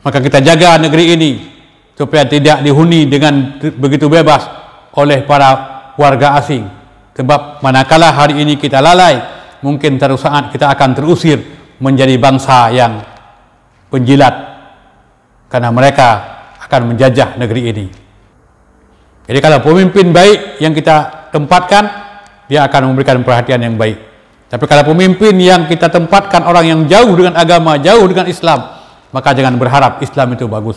Maka kita jaga negeri ini supaya tidak dihuni dengan begitu bebas oleh para warga asing. Sebab manakala hari ini kita lalai, mungkin suatu saat kita akan terusir menjadi bangsa yang penjilat, karena mereka akan menjajah negeri ini. Jadi kalau pemimpin baik yang kita tempatkan, dia akan memberikan perhatian yang baik. Tapi kalau pemimpin yang kita tempatkan orang yang jauh dengan agama, jauh dengan Islam, maka jangan berharap Islam itu bagus.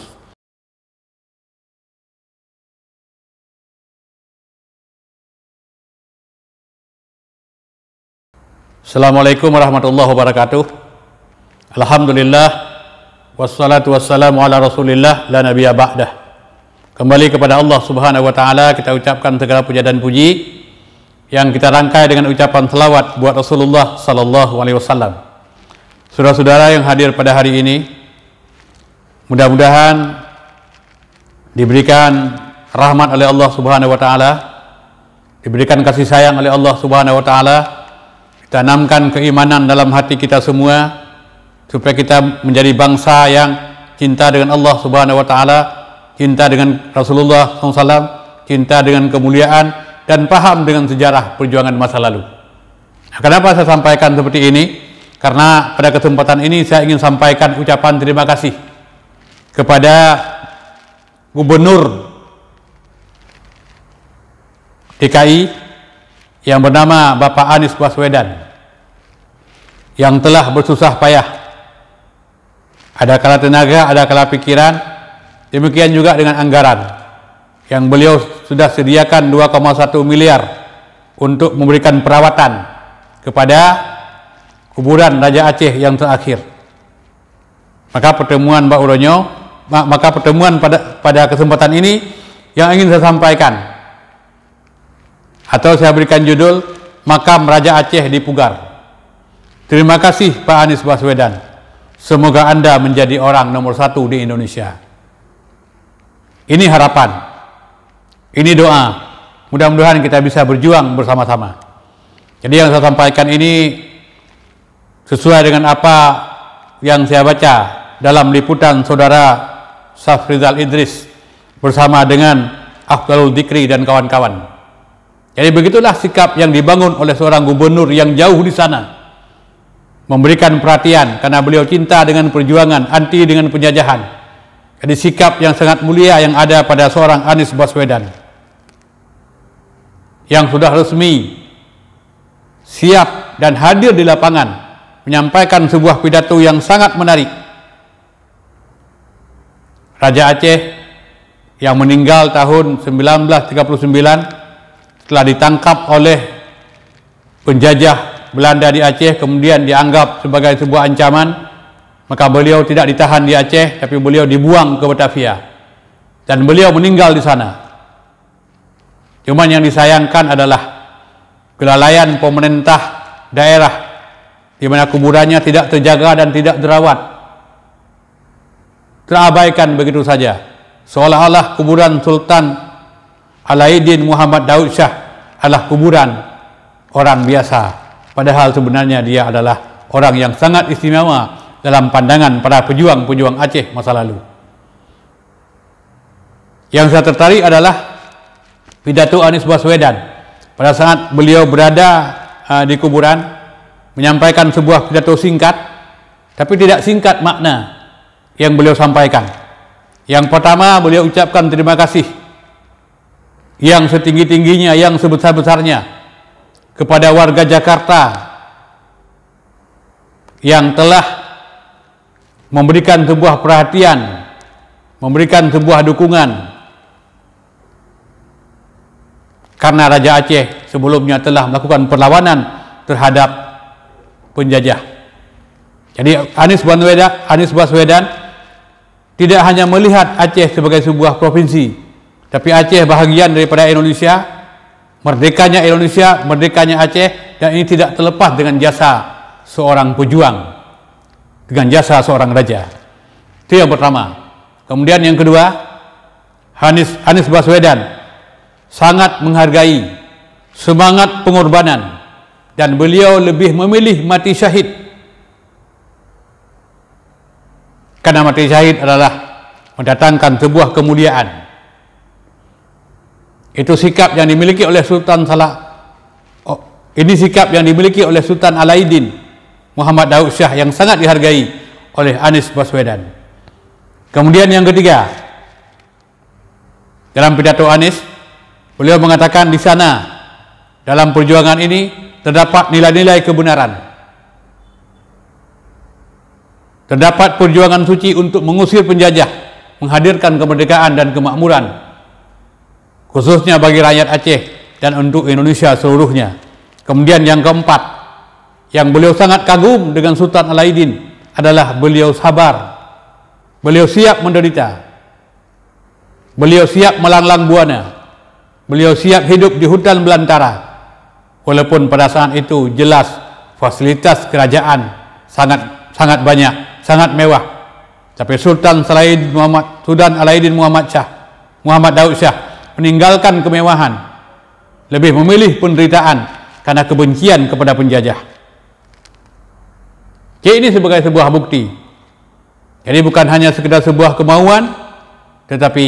Assalamualaikum warahmatullahi wabarakatuh. Alhamdulillah, wassalatu wassalamu ala rasulillah, la nabiyya ba'dah. Kembali kepada Allah subhanahu wa ta'ala, kita ucapkan segala puja dan puji yang kita rangkai dengan ucapan selawat buat Rasulullah sallallahu alaihi wasallam. Saudara-saudara yang hadir pada hari ini, mudah-mudahan diberikan rahmat oleh Allah subhanahu wa ta'ala, diberikan kasih sayang oleh Allah subhanahu wa ta'ala, tanamkan keimanan dalam hati kita semua, supaya kita menjadi bangsa yang cinta dengan Allah subhanahu wa ta'ala, cinta dengan Rasulullah SAW, cinta dengan kemuliaan, dan paham dengan sejarah perjuangan masa lalu. Kenapa saya sampaikan seperti ini? Karena pada kesempatan ini saya ingin sampaikan ucapan terima kasih kepada Gubernur DKI yang bernama Bapak Anies Baswedan, yang telah bersusah payah, ada kala tenaga, ada kala pikiran, demikian juga dengan anggaran yang beliau sudah sediakan 2,1 miliar untuk memberikan perawatan kepada kuburan Raja Aceh yang terakhir. Maka pertemuan pada kesempatan ini yang ingin saya sampaikan, atau saya berikan judul Makam Raja Aceh di Pugar. Terima kasih Pak Anies Baswedan. Semoga Anda menjadi orang nomor 1 di Indonesia. Ini harapan, ini doa. Mudah-mudahan kita bisa berjuang bersama-sama. Jadi yang saya sampaikan ini sesuai dengan apa yang saya baca dalam liputan saudara Safrizal Idris bersama dengan Afdalul Dikri dan kawan-kawan. Jadi begitulah sikap yang dibangun oleh seorang gubernur yang jauh di sana, memberikan perhatian karena beliau cinta dengan perjuangan, anti dengan penjajahan. Jadi sikap yang sangat mulia yang ada pada seorang Anies Baswedan, yang sudah resmi siap dan hadir di lapangan menyampaikan sebuah pidato yang sangat menarik. Raja Aceh yang meninggal tahun 1939 setelah ditangkap oleh penjajah Belanda di Aceh, kemudian dianggap sebagai sebuah ancaman, maka beliau tidak ditahan di Aceh, tapi beliau dibuang ke Batavia dan beliau meninggal di sana. Cuman yang disayangkan adalah kelalaian pemerintah daerah, di mana kuburannya tidak terjaga dan tidak terawat, terabaikan begitu saja, seolah-olah kuburan Sultan Alauddin Muhammad Daud Shah adalah kuburan orang biasa, padahal sebenarnya dia adalah orang yang sangat istimewa dalam pandangan para pejuang-pejuang Aceh masa lalu. Yang saya tertarik adalah pidato Anies Baswedan pada saat beliau berada di kuburan, menyampaikan sebuah pidato singkat, tapi tidak singkat makna yang beliau sampaikan. Yang pertama, beliau ucapkan terima kasih yang setinggi-tingginya, yang sebesar-besarnya kepada warga Jakarta yang telah memberikan sebuah perhatian, memberikan sebuah dukungan, karena Raja Aceh sebelumnya telah melakukan perlawanan terhadap penjajah. Jadi Anies Baswedan tidak hanya melihat Aceh sebagai sebuah provinsi, tapi Aceh bahagian daripada Indonesia, merdekanya Indonesia, merdekanya Aceh, dan ini tidak terlepas dengan jasa seorang pejuang, dengan jasa seorang raja. Itu yang pertama. Kemudian yang kedua, Anies Baswedan sangat menghargai semangat pengorbanan, dan beliau lebih memilih mati syahid karena mati syahid adalah mendatangkan sebuah kemuliaan. Itu sikap yang dimiliki oleh ini sikap yang dimiliki oleh Sultan Alauddin Muhammad Daud Shah yang sangat dihargai oleh Anies Baswedan. Kemudian yang ketiga, dalam pidato Anies, beliau mengatakan di sana dalam perjuangan ini terdapat nilai-nilai kebenaran. Terdapat perjuangan suci untuk mengusir penjajah, menghadirkan kemerdekaan dan kemakmuran, khususnya bagi rakyat Aceh dan untuk Indonesia seluruhnya. Kemudian yang keempat, yang beliau sangat kagum dengan Sultan Alauddin adalah beliau sabar, beliau siap menderita, beliau siap melanglang buana, beliau siap hidup di hutan belantara, walaupun pada saat itu jelas fasilitas kerajaan sangat banyak, sangat mewah. Tapi Sultan Alauddin Muhammad Daud Shah meninggalkan kemewahan, lebih memilih penderitaan karena kebencian kepada penjajah. Ini sebagai sebuah bukti. Jadi bukan hanya sekedar sebuah kemauan, tetapi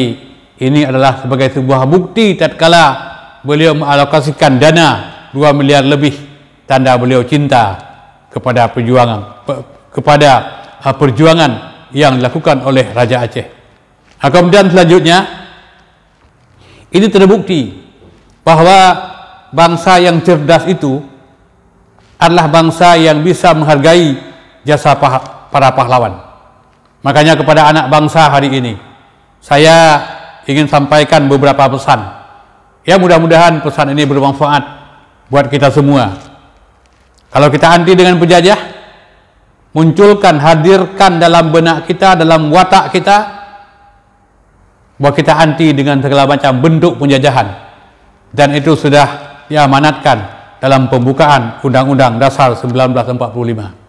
ini adalah sebagai sebuah bukti tatkala beliau mengalokasikan dana 2 miliar lebih, tanda beliau cinta kepada perjuangan yang dilakukan oleh Raja Aceh. Kemudian selanjutnya, ini terbukti bahwa bangsa yang cerdas itu adalah bangsa yang bisa menghargai jasa para pahlawan. Makanya kepada anak bangsa hari ini, saya ingin sampaikan beberapa pesan. Ya, mudah-mudahan pesan ini bermanfaat buat kita semua. Kalau kita anti dengan penjajah, hadirkan dalam benak kita, dalam watak kita, bahwa kita anti dengan segala macam bentuk penjajahan. Dan itu sudah diamanatkan dalam pembukaan Undang-Undang Dasar 1945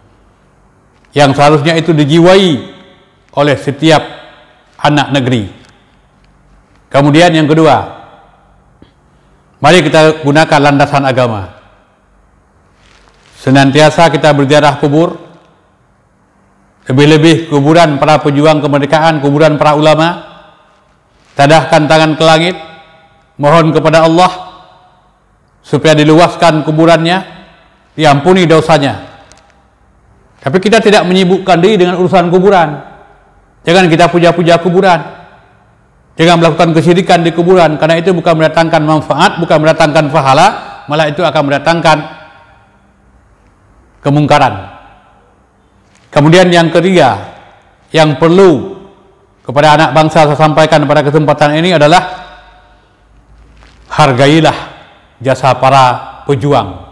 yang seharusnya itu dijiwai oleh setiap anak negeri. Kemudian yang kedua, mari kita gunakan landasan agama. Senantiasa kita berziarah kubur, lebih-lebih kuburan para pejuang kemerdekaan, kuburan para ulama. Tadahkan tangan ke langit, mohon kepada Allah supaya diluaskan kuburannya, diampuni dosanya. Tapi kita tidak menyibukkan diri dengan urusan kuburan. Jangan kita puja-puja kuburan, jangan melakukan kesyirikan di kuburan, karena itu bukan mendatangkan manfaat, bukan mendatangkan pahala, malah itu akan mendatangkan kemungkaran. Kemudian yang ketiga, yang perlu kepada anak bangsa saya sampaikan pada kesempatan ini adalah hargailah jasa para pejuang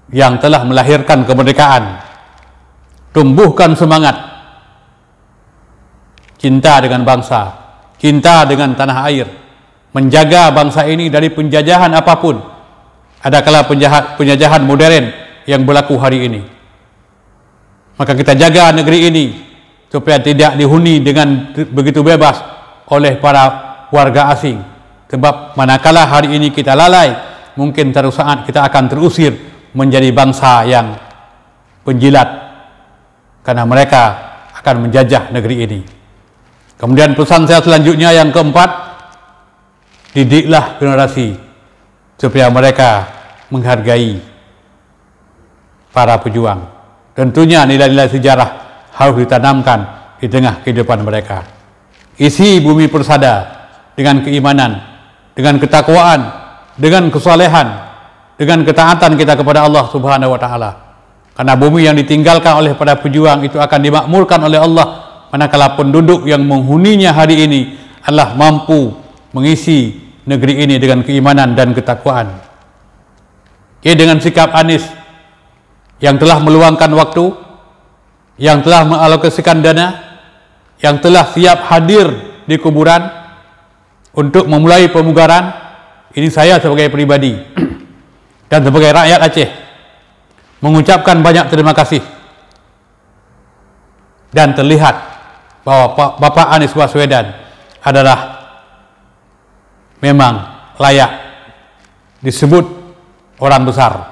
yang telah melahirkan kemerdekaan. Tumbuhkan semangat cinta dengan bangsa, cinta dengan tanah air, menjaga bangsa ini dari penjajahan apapun. Ada kala penjajahan modern yang berlaku hari ini. Maka kita jaga negeri ini supaya tidak dihuni dengan begitu bebas oleh para warga asing. Sebab manakala hari ini kita lalai, mungkin suatu saat kita akan terusir menjadi bangsa yang penjilat, karena mereka akan menjajah negeri ini. Kemudian pesan saya selanjutnya yang keempat, didiklah generasi supaya mereka menghargai para pejuang. Tentunya nilai-nilai sejarah harus ditanamkan di tengah kehidupan mereka. Isi bumi persada dengan keimanan, dengan ketakwaan, dengan kesalehan, dengan ketaatan kita kepada Allah Subhanahu wa taala. Karena bumi yang ditinggalkan oleh para pejuang itu akan dimakmurkan oleh Allah manakala penduduk yang menghuninya hari ini adalah mampu mengisi negeri ini dengan keimanan dan ketakwaan. Dengan sikap Anies yang telah meluangkan waktu, yang telah mengalokasikan dana, yang telah siap hadir di kuburan untuk memulai pemugaran, ini saya sebagai pribadi dan sebagai rakyat Aceh mengucapkan banyak terima kasih. Dan terlihat bahwa Bapak Anies Baswedan adalah memang layak disebut orang besar.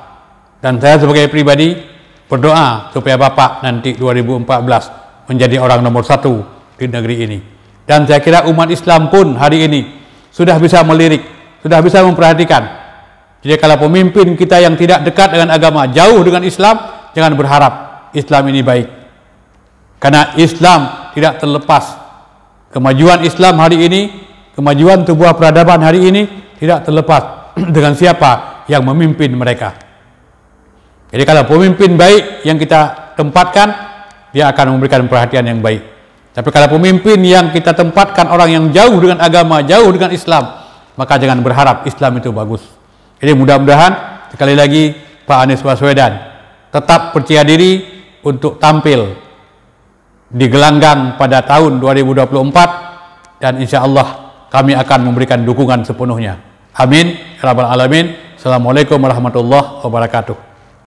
Dan saya sebagai pribadi berdoa supaya Bapak nanti 2014 menjadi orang nomor satu di negeri ini. Dan saya kira umat Islam pun hari ini sudah bisa melirik, sudah bisa memperhatikan. Jadi kalau pemimpin kita yang tidak dekat dengan agama, jauh dengan Islam, jangan berharap Islam ini baik. Karena Islam tidak terlepas. Kemajuan Islam hari ini, kemajuan sebuah peradaban hari ini tidak terlepas dengan siapa yang memimpin mereka. Jadi kalau pemimpin baik yang kita tempatkan, dia akan memberikan perhatian yang baik. Tapi kalau pemimpin yang kita tempatkan orang yang jauh dengan agama, jauh dengan Islam, maka jangan berharap Islam itu bagus. Jadi mudah-mudahan sekali lagi Pak Anies Baswedan tetap percaya diri untuk tampil di gelanggang pada tahun 2024, dan insya Allah kami akan memberikan dukungan sepenuhnya. Amin ya rabbal alamin. Assalamualaikum warahmatullahi wabarakatuh.